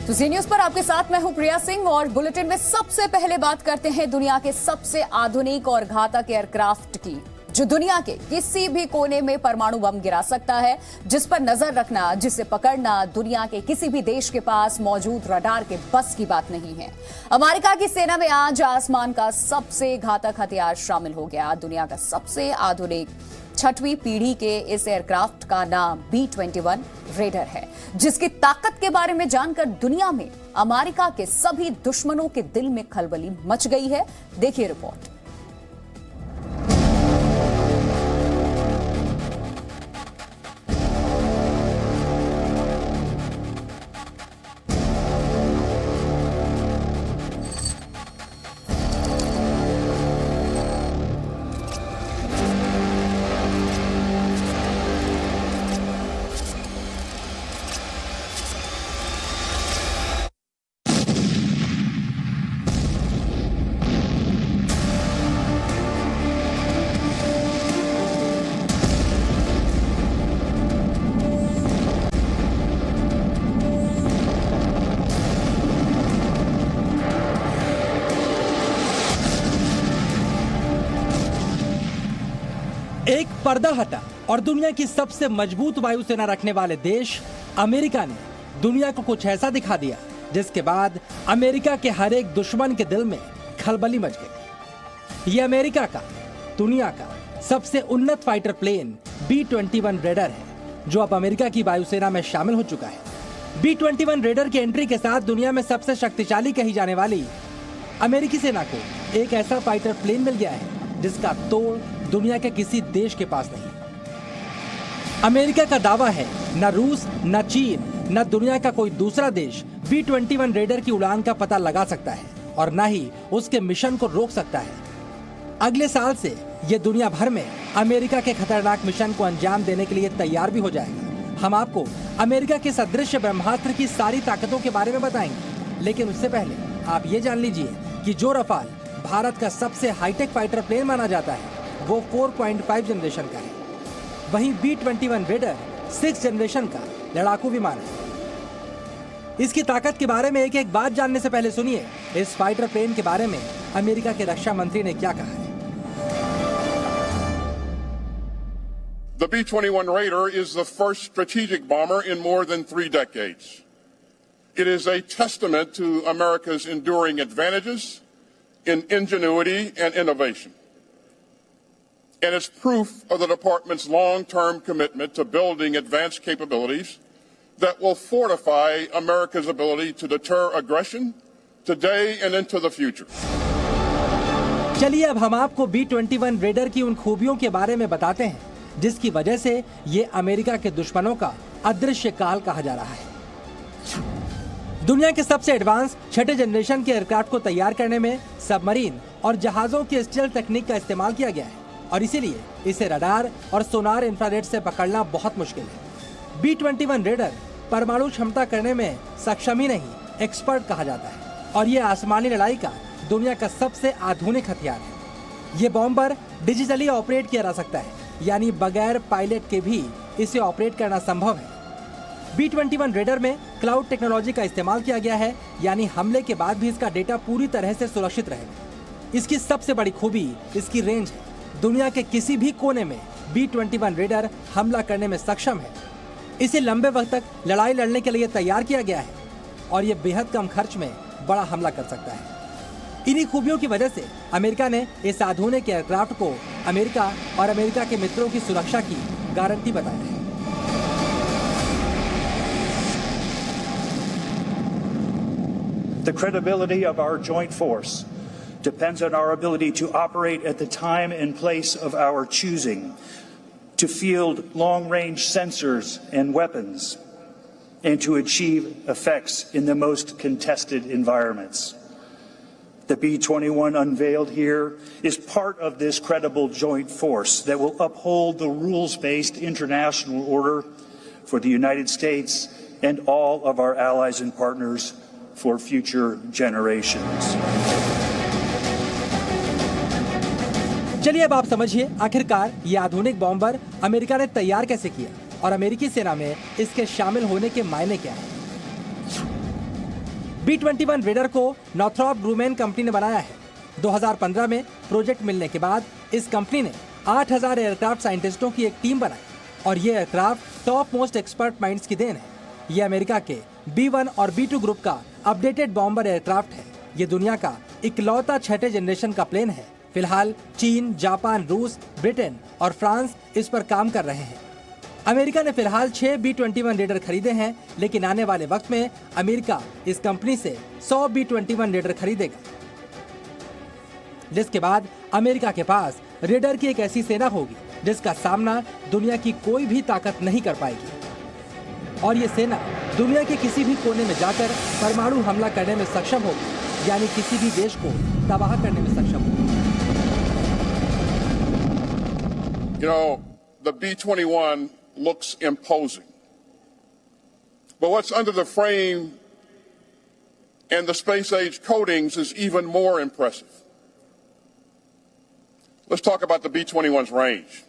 तो जी न्यूज पर आपके साथ मैं हूं प्रिया सिंह और बुलेटिन में सबसे पहले बात करते हैं दुनिया के सबसे आधुनिक और घातक एयरक्राफ्ट की, जो दुनिया के किसी भी कोने में परमाणु बम गिरा सकता है, जिस पर नजर रखना, जिसे पकड़ना दुनिया के किसी भी देश के पास मौजूद रडार के बस की बात नहीं है। अमेरिका की सेना में आज आसमान का सबसे घातक हथियार शामिल हो गया। दुनिया का सबसे आधुनिक 6वीं पीढ़ी के इस एयरक्राफ्ट का नाम B-21 रेडर है, जिसकी ताकत के बारे में जानकर दुनिया में अमेरिका के सभी दुश्मनों के दिल में खलबली मच गई है। देखिए रिपोर्ट। एक पर्दा हटा और दुनिया की सबसे मजबूत वायुसेना रखने वाले देश अमेरिका ने दुनिया को कुछ ऐसा दिखा दिया जिसके बाद अमेरिका के हर एक दुश्मन के दिल में खलबली मच गई। ये अमेरिका का दुनिया का सबसे उन्नत फाइटर प्लेन B-21 रेडर है, जो अब अमेरिका की वायुसेना में शामिल हो चुका है। B-21 रेडर की एंट्री के साथ दुनिया में सबसे शक्तिशाली कही जाने वाली अमेरिकी सेना को एक ऐसा फाइटर प्लेन मिल गया है जिसका तोड़ दुनिया के किसी देश के पास नहीं। अमेरिका का दावा है न रूस, न चीन, न दुनिया का कोई दूसरा देश B-21 रेडर की उड़ान का पता लगा सकता है और न ही उसके मिशन को रोक सकता है। अगले साल से ये दुनिया भर में अमेरिका के खतरनाक मिशन को अंजाम देने के लिए तैयार भी हो जाएगा। हम आपको अमेरिका के सदृश ब्रह्मास्त्र की सारी ताकतों के बारे में बताएंगे, लेकिन उससे पहले आप ये जान लीजिए कि जो रफाल भारत का सबसे हाईटेक फाइटर प्लेन माना जाता है वो 4.5 जनरेशन का है, वहीं B-21 रेडर 6 जनरेशन का लड़ाकू विमान है। इसकी ताकत के बारे में एक एक बात जानने से पहले सुनिए इस फाइटर प्लेन के बारे में अमेरिका के रक्षा मंत्री ने क्या कहा है। The B-21 Raider is the first strategic bomber in more than 3 decades. It is a testament to America's enduring advantages in ingenuity and innovation. And it's proof of the department's long-term commitment to building advanced capabilities that will fortify America's ability to deter aggression today and into the future. चलिए अब हम आपको B-21 raider की उन खूबियों के बारे में बताते हैं जिसकी वजह से ये अमेरिका के दुश्मनों का अदृश्य काल कहा जा रहा है। दुनिया के सबसे एडवांस 6 जनरेशन के एयरक्राफ्ट को तैयार करने में सबमरीन और जहाजों की स्टील्थ तकनीक का इस्तेमाल किया गया है और इसीलिए इसे रडार और सोनार इंफ्रारेड से पकड़ना बहुत मुश्किल है। B-21 रेडर परमाणु क्षमता करने में सक्षम ही नहीं, एक्सपर्ट कहा जाता है और ये आसमानी लड़ाई का दुनिया का सबसे आधुनिक हथियार है। ये बॉम्बर डिजिटली ऑपरेट किया जा सकता है, यानी बगैर पायलट के भी इसे ऑपरेट करना संभव है। B-21 रेडर में क्लाउड टेक्नोलॉजी का इस्तेमाल किया गया है, यानी हमले के बाद भी इसका डेटा पूरी तरह से सुरक्षित रहेगा। इसकी सबसे बड़ी खूबी इसकी रेंज है। दुनिया के किसी भी कोने में B-21 रेडर हमला करने में सक्षम है। इसे लंबे वक्त तक लड़ाई लड़ने के लिए तैयार किया गया है और ये बेहद कम खर्च में बड़ा हमला कर सकता है। इन्हीं खूबियों की वजह से अमेरिका ने इस आधुनिक एयरक्राफ्ट को अमेरिका और अमेरिका के मित्रों की सुरक्षा की गारंटी बताया है। The credibility of our joint force depends on our ability to operate at the time and place of our choosing, to field long-range sensors and weapons, and to achieve effects in the most contested environments. The B-21 unveiled here is part of this credible joint force that will uphold the rules-based international order for the United States and all of our allies and partners for future generations. चलिए अब आप समझिए आखिरकार ये आधुनिक bomber America ने तैयार कैसे किया और अमेरिकी सेना में इसके शामिल होने के मायने क्या है। B-21 रेडर को नॉर्थरॉप ग्रूमेन कंपनी ने बनाया है। 2015 में प्रोजेक्ट मिलने के बाद इस कंपनी ने 8000 एयरक्राफ्ट साइंटिस्टों की एक टीम बनाई और ये aircraft top most expert minds की देन है। ये अमेरिका के B-1 और B-2 ग्रुप का अपडेटेड बॉम्बर एयरक्राफ्ट है। ये दुनिया का इकलौता 6th जनरेशन का प्लेन है। फिलहाल चीन, जापान, रूस, ब्रिटेन और फ्रांस इस पर काम कर रहे हैं। अमेरिका ने फिलहाल 6 B-21 रेडर खरीदे हैं, लेकिन आने वाले वक्त में अमेरिका इस कंपनी से 100 B-21 रेडर खरीदेगा, जिसके बाद अमेरिका के पास रेडर की एक ऐसी सेना होगी जिसका सामना दुनिया की कोई भी ताकत नहीं कर पाएगी और ये सेना दुनिया के किसी भी कोने में जाकर परमाणु हमला करने में सक्षम होगी, यानी किसी भी देश को तबाह करने में सक्षम होगी। You know, the B-21 looks imposing. But what's under the frame and the space-age coatings is even more impressive. Let's talk about the B-21's range.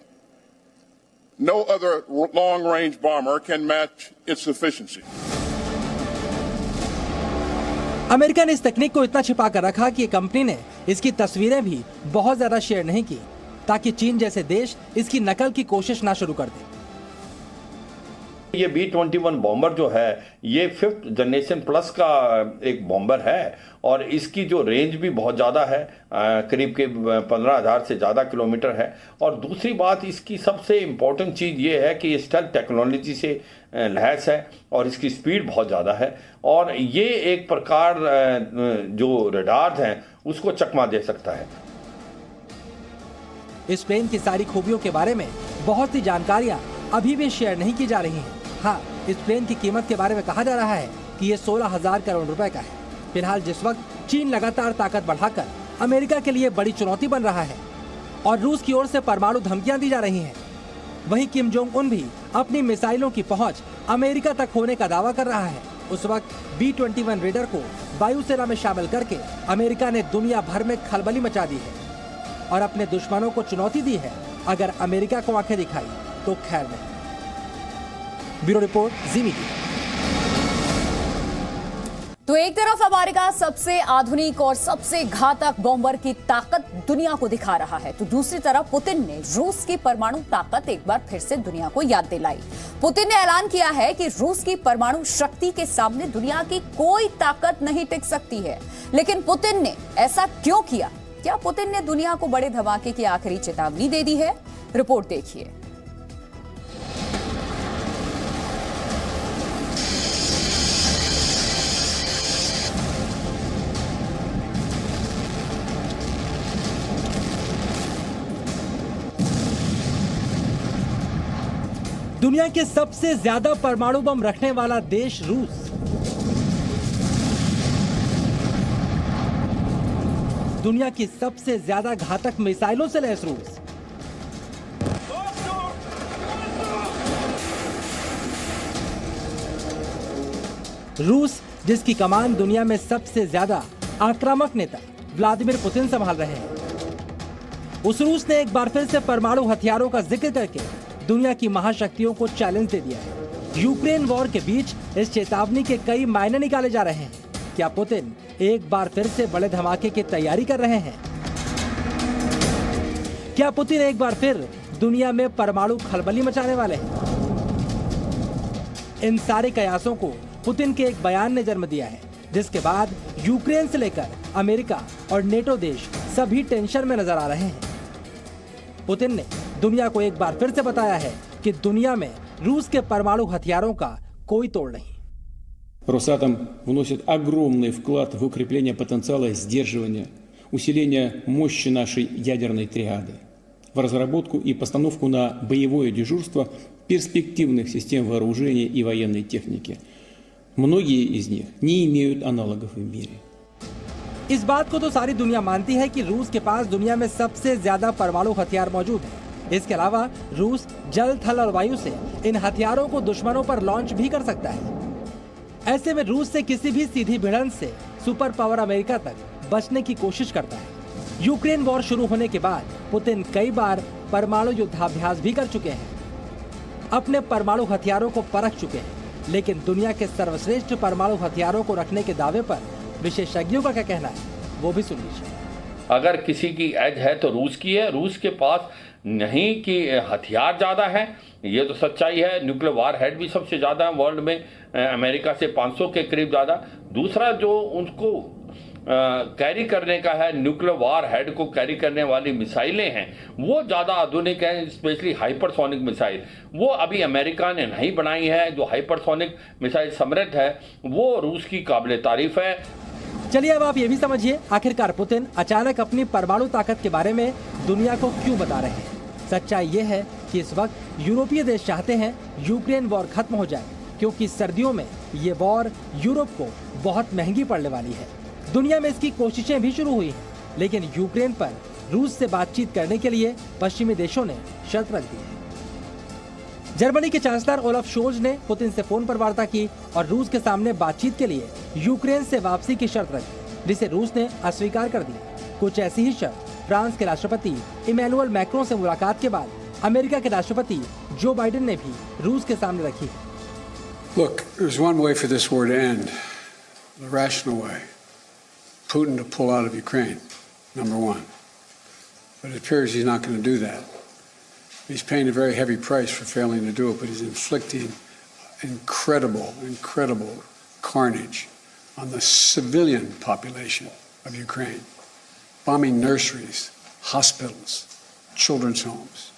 No other long-range bomber can match its efficiency. America ने इस तकनीक को इतना छिपा कर रखा कि company ने इसकी तस्वीरें भी बहुत ज्यादा शेयर नहीं की, ताकि चीन जैसे देश इसकी नकल की कोशिश ना शुरू कर दे। ये B-21 बॉम्बर जो है ये 5th जनरेशन प्लस का एक बॉम्बर है और इसकी जो रेंज भी बहुत ज़्यादा है, करीब के 15,000 से ज़्यादा किलोमीटर है। और दूसरी बात, इसकी सबसे इम्पोर्टेंट चीज़ ये है कि ये स्टेल्थ टेक्नोलॉजी से लैस है और इसकी स्पीड बहुत ज़्यादा है और ये एक प्रकार जो रडार्स हैं उसको चकमा दे सकता है। इस प्लेन की सारी खूबियों के बारे में बहुत सी जानकारियां अभी भी शेयर नहीं की जा रही हैं। हाँ, इस प्लेन की कीमत के बारे में कहा जा रहा है कि ये 16,000 करोड़ रुपए का है। फिलहाल जिस वक्त चीन लगातार ताकत बढ़ाकर अमेरिका के लिए बड़ी चुनौती बन रहा है और रूस की ओर से परमाणु धमकियां दी जा रही हैं, वहीं किम जोंग उन भी अपनी मिसाइलों की पहुंच अमेरिका तक होने का दावा कर रहा है। उस वक्त B-21 रेडर को वायुसेना में शामिल करके अमेरिका ने दुनिया भर में खलबली मचा दी है और अपने दुश्मनों को चुनौती दी है। अगर अमेरिका को आंखें दिखाई तो खैर नहीं। ब्यूरो रिपोर्ट, जी मीडिया। तो एक तरफ अमेरिका सबसे आधुनिक और सबसे घातक बॉम्बर की ताकत दुनिया को दिखा रहा है, तो दूसरी तरफ पुतिन ने रूस की परमाणु ताकत एक बार फिर से दुनिया को याद दिलाई। पुतिन ने ऐलान किया है कि रूस की परमाणु शक्ति के सामने दुनिया की कोई ताकत नहीं टिक सकती है। लेकिन पुतिन ने ऐसा क्यों किया? क्या पुतिन ने दुनिया को बड़े धमाके की आखिरी चेतावनी दे दी है? रिपोर्ट देखिए। दुनिया के सबसे ज्यादा परमाणु बम रखने वाला देश रूस। दुनिया की सबसे ज्यादा घातक मिसाइलों से लैस रूस। रूस, जिसकी कमान दुनिया में सबसे ज्यादा आक्रामक नेता व्लादिमीर पुतिन संभाल रहे हैं, उस रूस ने एक बार फिर से परमाणु हथियारों का जिक्र करके दुनिया की महाशक्तियों को चैलेंज दे दिया है। यूक्रेन वॉर के बीच इस चेतावनी के कई मायने निकाले जा रहे हैं। क्या पुतिन एक बार फिर से बड़े धमाके की तैयारी कर रहे हैं? क्या पुतिन एक बार फिर दुनिया में परमाणु खलबली मचाने वाले हैं? इन सारे कयासों को पुतिन के एक बयान ने जन्म दिया है, जिसके बाद यूक्रेन से लेकर अमेरिका और नेटो देश सभी टेंशन में नजर आ रहे हैं। पुतिन ने दुनिया को एक बार फिर से बताया है कि दुनिया में रूस के परमाणु हथियारों का कोई तोड़ नहीं। Росатом вносит огромный вклад в укрепление потенциала сдерживания, усиление мощи нашей ядерной триады, в разработку и постановку на боевое дежурство перспективных систем вооружения и военной техники. Многие из них не имеют аналогов в мире. इस बात को तो सारी दुनिया मानती है कि रूस के पास दुनिया में सबसे ज्यादा परमाणु हथियार मौजूद है। इसके अलावा रूस जल, थल और वायु से इन हथियारों को दुश्मनों पर लॉन्च भी कर सकता है। ऐसे में रूस से किसी भी सीधी भिड़ंत से सुपर पावर अमेरिका तक बचने की कोशिश करता है। यूक्रेन वॉर शुरू होने के बाद पुतिन कई बार परमाणु युद्धाभ्यास भी कर चुके हैं, अपने परमाणु हथियारों को परख चुके हैं लेकिन दुनिया के सर्वश्रेष्ठ परमाणु हथियारों को रखने के दावे पर विशेषज्ञों का क्या कहना है, वो भी सुन लीजिए। अगर किसी की एज है तो रूस की है। रूस के पास नहीं कि हथियार ज़्यादा है, ये तो सच्चाई है। न्यूक्लियर वार हेड भी सबसे ज़्यादा है वर्ल्ड में, अमेरिका से 500 के करीब ज़्यादा। दूसरा जो उनको कैरी करने का है, न्यूक्लियर वार हेड को कैरी करने वाली मिसाइलें हैं वो ज़्यादा आधुनिक हैं, स्पेशली हाइपरसोनिक मिसाइल। वो अभी अमेरिका ने नहीं बनाई है। जो हाइपरसोनिक मिसाइल समृद्ध है वो रूस की काबिल तारीफ है। चलिए अब आप ये भी समझिए आखिरकार पुतिन अचानक अपनी परमाणु ताकत के बारे में दुनिया को क्यों बता रहे हैं। सच्चाई ये है कि इस वक्त यूरोपीय देश चाहते हैं यूक्रेन वॉर खत्म हो जाए, क्योंकि सर्दियों में ये वॉर यूरोप को बहुत महंगी पड़ने वाली है। दुनिया में इसकी कोशिशें भी शुरू हुई हैं, लेकिन यूक्रेन पर रूस से बातचीत करने के लिए पश्चिमी देशों ने शर्त रख दी है। जर्मनी के चांसलर ओलाफ शोल्ज ने पुतिन से फोन पर वार्ता की और रूस के सामने बातचीत के लिए यूक्रेन से वापसी की शर्त रखी, जिसे रूस ने अस्वीकार कर दी। कुछ ऐसी ही शर्त फ्रांस के राष्ट्रपति इमैनुअल मैक्रों से मुलाकात के बाद अमेरिका के राष्ट्रपति जो बाइडेन ने भी रूस के सामने रखी। Look, there's one way for this war to end, the rational way. Putin to pull out of Ukraine, number one. But it appears he's not going to do that. He's paying a very heavy price for failing to do it, but he's inflicting incredible carnage on the civilian population of Ukraine, bombing nurseries, hospitals, children's homes.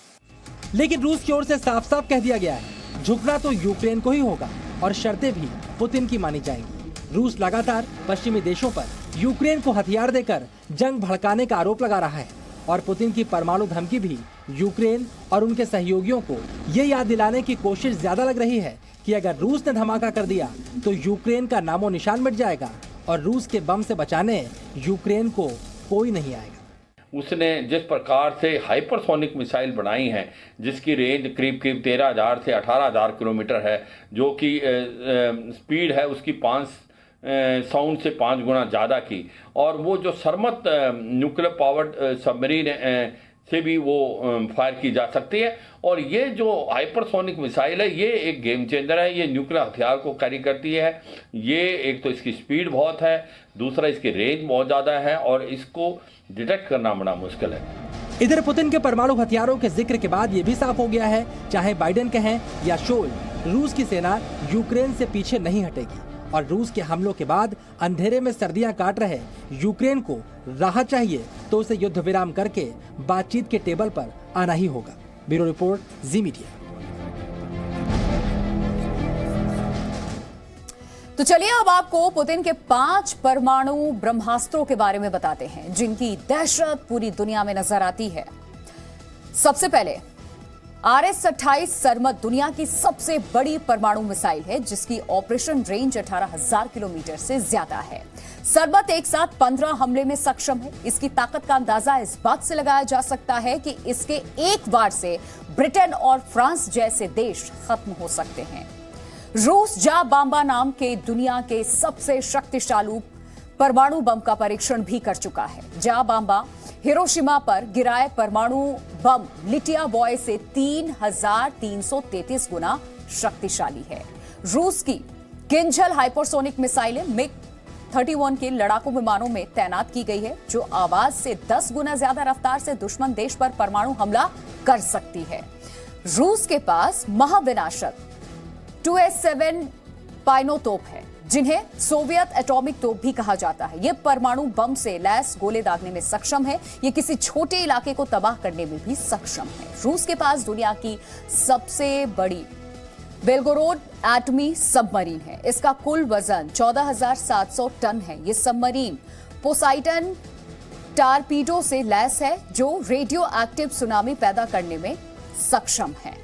लेकिन रूस की ओर से साफ साफ कह दिया गया है, झुकना तो यूक्रेन को ही होगा और शर्तें भी पुतिन की मानी जाएंगी। रूस लगातार पश्चिमी देशों पर यूक्रेन को हथियार देकर जंग भड़काने का आरोप लगा रहा है और पुतिन की परमाणु धमकी भी यूक्रेन और उनके सहयोगियों को ये याद दिलाने की कोशिश ज्यादा लग रही है कि अगर रूस ने धमाका कर दिया तो यूक्रेन का नामो निशान मिट जाएगा और रूस के बम से बचाने यूक्रेन को कोई नहीं आएगा। उसने जिस प्रकार से हाइपरसोनिक मिसाइल बनाई हैं, जिसकी रेंज करीब 13,000 से 18,000 किलोमीटर है, जो कि स्पीड है उसकी 5 साउंड से 5 गुना ज़्यादा की, और वो जो सरमत न्यूक्लियर पावर्ड सबमरीन से भी वो फायर की जा सकती है। और ये जो हाइपरसोनिक मिसाइल है ये एक गेम चेंजर है। ये न्यूक्लियर हथियार को कैरी करती है। ये एक तो इसकी स्पीड बहुत है, दूसरा इसकी रेंज बहुत ज़्यादा है और इसको डिटेक्ट करना बड़ा मुश्किल है। इधर पुतिन के परमाणु हथियारों के जिक्र के बाद ये भी साफ हो गया है, चाहे बाइडेन कहें या शोल्ज, रूस की सेना यूक्रेन से पीछे नहीं हटेगी और रूस के हमलों के बाद अंधेरे में सर्दियां काट रहे यूक्रेन को राहत चाहिए तो उसे युद्ध विराम करके बातचीत के टेबल पर आना ही होगा। ब्यूरो रिपोर्ट, जी मीडिया। तो चलिए अब आपको पुतिन के 5 परमाणु ब्रह्मास्त्रों के बारे में बताते हैं जिनकी दहशत पूरी दुनिया में नजर आती है। सबसे पहले RS-28 सरमत दुनिया की सबसे बड़ी परमाणु मिसाइल है जिसकी ऑपरेशन रेंज 18,000 किलोमीटर से ज्यादा है। सरमत एक साथ 15 हमले में सक्षम है। इसकी ताकत का अंदाजा इस बात से लगाया जा सकता है कि इसके एक वार से ब्रिटेन और फ्रांस जैसे देश खत्म हो सकते हैं। रूस जा बॉम्बा नाम के दुनिया के सबसे शक्तिशाली परमाणु बम का परीक्षण भी कर चुका है। जा बॉम्बा हिरोशिमा पर गिराए परमाणु बम लिटिया बॉय से 3,333 गुना शक्तिशाली है। रूस की किंजल हाइपरसोनिक मिसाइलें MiG-31 के लड़ाकू विमानों में तैनात की गई है जो आवाज से 10 गुना ज्यादा रफ्तार से दुश्मन देश पर परमाणु हमला कर सकती है। रूस के पास महाविनाशक 2S7 पाइनो तोप है जिन्हें सोवियत एटॉमिक तोप भी कहा जाता है। यह परमाणु बम से लैस गोले दागने में सक्षम है। यह किसी छोटे इलाके को तबाह करने में भी सक्षम है। रूस के पास दुनिया की सबसे बड़ी बेलगोरोड एटमी सबमरीन है। इसका कुल वजन 14,700 टन है। यह सबमरीन पोसाइडन टारपीडो से लैस है जो रेडियो एक्टिव सुनामी पैदा करने में सक्षम है।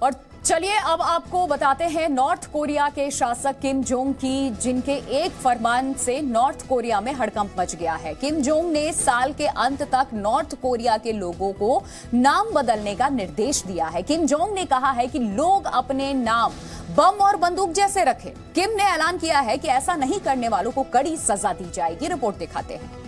और चलिए अब आपको बताते हैं नॉर्थ कोरिया के शासक किम जोंग की, जिनके एक फरमान से नॉर्थ कोरिया में हड़कंप मच गया है। किम जोंग ने साल के अंत तक नॉर्थ कोरिया के लोगों को नाम बदलने का निर्देश दिया है। किम जोंग ने कहा है कि लोग अपने नाम बम और बंदूक जैसे रखें। किम ने ऐलान किया है कि ऐसा नहीं करने वालों को कड़ी सजा दी जाएगी। रिपोर्ट दिखाते हैं।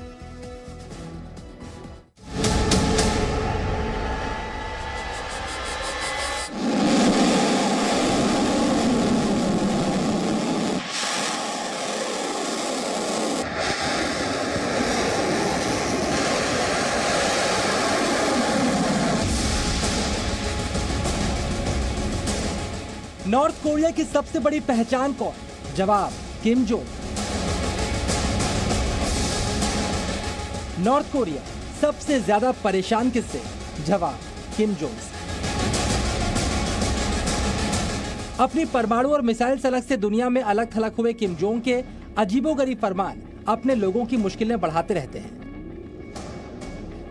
नॉर्थ कोरिया की सबसे बड़ी पहचान कौन? जवाब किम जोंग। नॉर्थ कोरिया सबसे ज्यादा परेशान किससे? जवाब किम जोंग से। अपनी परमाणु और मिसाइल सनक से दुनिया में अलग थलग हुए किम जोंग के अजीबोगरीब फरमान अपने लोगों की मुश्किलें बढ़ाते रहते हैं।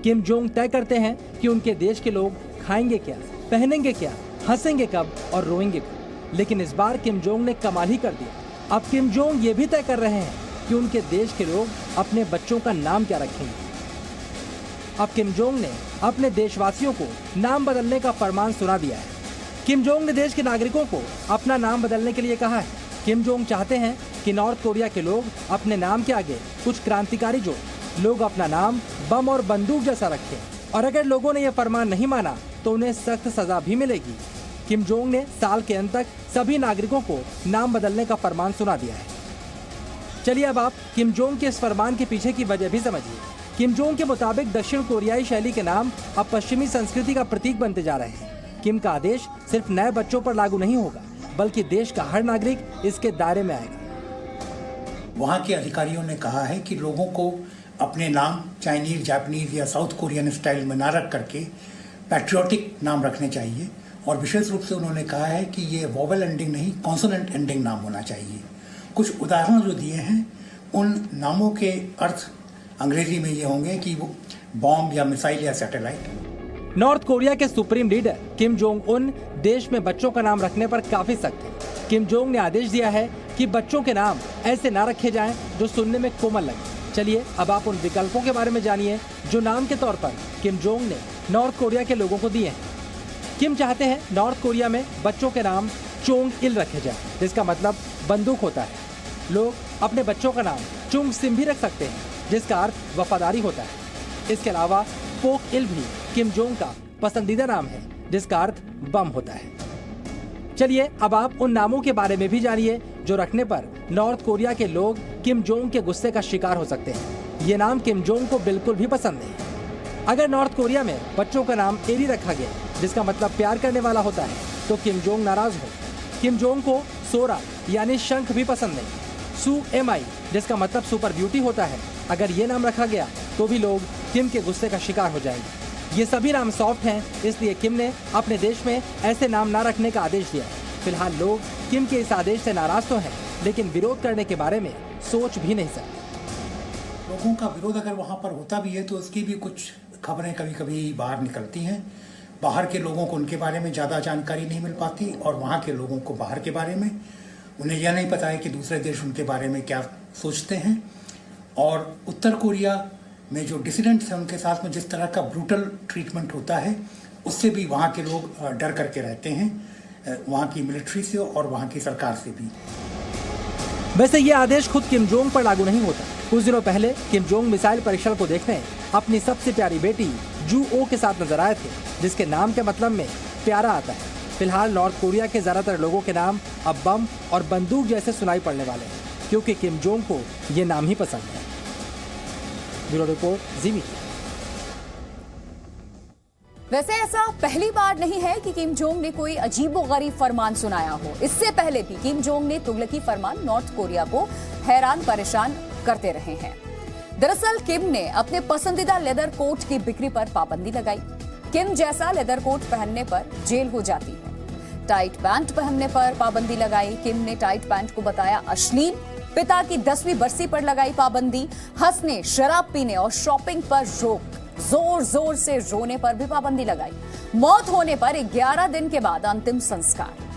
किम जोंग तय करते हैं कि उनके देश के लोग खाएंगे क्या, पहनेंगे क्या, हंसेंगे कब और रोएंगे कब। लेकिन इस बार किम जोंग ने कमाल ही कर दिया। अब किम जोंग ये भी तय कर रहे हैं कि उनके देश के लोग अपने बच्चों का नाम क्या रखेंगे। अब किम जोंग ने अपने देशवासियों को नाम बदलने का फरमान सुना दिया है। किम जोंग ने देश के नागरिकों को अपना नाम बदलने के लिए कहा है। किम जोंग चाहते हैं कि नॉर्थ कोरिया के लोग अपने नाम के आगे कुछ क्रांतिकारी जोड़ें। लोग अपना नाम बम और बंदूक जैसा रखें और अगर लोगों ने यह फरमान नहीं माना तो उन्हें सख्त सजा भी मिलेगी। किम जोंग ने साल के अंत तक सभी नागरिकों को नाम बदलने का फरमान सुना दिया है। चलिए अब आप किम जोंग के इस फरमान के पीछे की वजह भी समझिए। किम जोंग के मुताबिक दक्षिण कोरियाई शैली के नाम अब पश्चिमी संस्कृति का प्रतीक बनते जा रहे हैं। किम का आदेश सिर्फ नए बच्चों पर लागू नहीं होगा बल्कि देश का हर नागरिक इसके दायरे में आएगा। वहाँ के अधिकारियों ने कहा है कि लोगों को अपने नाम चाइनीज, जापानीज या साउथ कोरियन स्टाइल में ना रख करके पैट्रियोटिक नाम रखने चाहिए और विशेष रूप से उन्होंने कहा है कि ये वोवेल एंडिंग नहीं कॉन्सोनेंट एंडिंग नाम होना चाहिए। कुछ उदाहरण जो दिए हैं उन नामों के अर्थ अंग्रेजी में ये होंगे कि वो बॉम्ब या मिसाइल या सैटेलाइट। नॉर्थ कोरिया के supreme leader Kim Jong Un देश में बच्चों का नाम रखने पर काफी सख्त है। किम जोंग ने आदेश दिया है कि बच्चों के नाम ऐसे ना रखे जाएं जो सुनने में कोमल लगे। चलिए अब आप उन विकल्पों के बारे में जानिए जो नाम के तौर पर किम जोंग ने नॉर्थ कोरिया के लोगों को दिए हैं। किम चाहते हैं नॉर्थ कोरिया में बच्चों के नाम चोंग इल रखे जाए जिसका मतलब बंदूक होता है। लोग अपने बच्चों का नाम चुंग सिम भी रख सकते हैं जिसका अर्थ वफादारी होता है। इसके अलावा पोक इल भी किम जोंग का पसंदीदा नाम है जिसका अर्थ बम होता है। चलिए अब आप उन नामों के बारे में भी जानिए जो रखने पर नॉर्थ कोरिया के लोग किम जोंग के गुस्से का शिकार हो सकते हैं। ये नाम किम जोंग को बिल्कुल भी पसंद नहीं। अगर नॉर्थ कोरिया में बच्चों का नाम एरी रखा गया जिसका मतलब प्यार करने वाला होता है तो किम जोंग नाराज हो। किम जोंग को सोरा यानी शंख भी पसंद नहीं। सू एमआई जिसका मतलब सुपर ब्यूटी होता है, अगर ये नाम रखा गया तो भी लोग किम के गुस्से का शिकार हो जाएंगे। ये सभी नाम सॉफ्ट हैं इसलिए किम ने अपने देश में ऐसे नाम ना रखने का आदेश दिया है। फिलहाल लोग किम के इस आदेश से नाराज तो हैं लेकिन विरोध करने के बारे में सोच भी नहीं सकते। लोगों का विरोध अगर वहाँ पर होता भी है तो उसकी भी कुछ खबरें कभी कभी बाहर निकलती हैं। बाहर के लोगों को उनके बारे में ज़्यादा जानकारी नहीं मिल पाती और वहाँ के लोगों को बाहर के बारे में उन्हें यह नहीं पता है कि दूसरे देश उनके बारे में क्या सोचते हैं। और उत्तर कोरिया में जो डिसिडेंट्स हैं उनके साथ में जिस तरह का ब्रूटल ट्रीटमेंट होता है उससे भी वहाँ के लोग डर करके रहते हैं, वहाँ की मिलिट्री से और वहाँ की सरकार से भी। वैसे ये आदेश खुद किम जोंग पर लागू नहीं होता। कुछ दिनों पहले किम जोंग मिसाइल परीक्षण को देखने अपनी सबसे प्यारी बेटी जू ओ के साथ नजर आए थे जिसके नाम के मतलब में प्यारा आता है। फिलहाल नॉर्थ कोरिया के ज्यादातर लोगों के नाम अब बम और बंदूक जैसे सुनाई पड़ने वाले हैं क्योंकि किम जोंग को ये नाम ही पसंद है। ब्यूरो रिपोर्ट, जी मीडिया। वैसे ऐसा पहली बार नहीं है कि किम जोंग ने कोई अजीबोगरीब फरमान सुनाया हो। इससे पहले भी किम जोंग ने तुगलकी फरमान नॉर्थ कोरिया को हैरान परेशान करते रहे हैं। दरअसल किम ने अपने पसंदीदा लेदर कोट की बिक्री पर पाबंदी लगाई। किम जैसा लेदर कोट पहनने पर जेल हो जाती है। टाइट पैंट पहनने पर पाबंदी लगाई। किम ने टाइट पैंट को बताया अश्लील। पिता की 10वीं बरसी पर लगाई पाबंदी। हंसने, शराब पीने और शॉपिंग पर रोक। जोर जोर से रोने पर भी पाबंदी लगाई। मौत होने पर 11 दिन के बाद अंतिम संस्कार।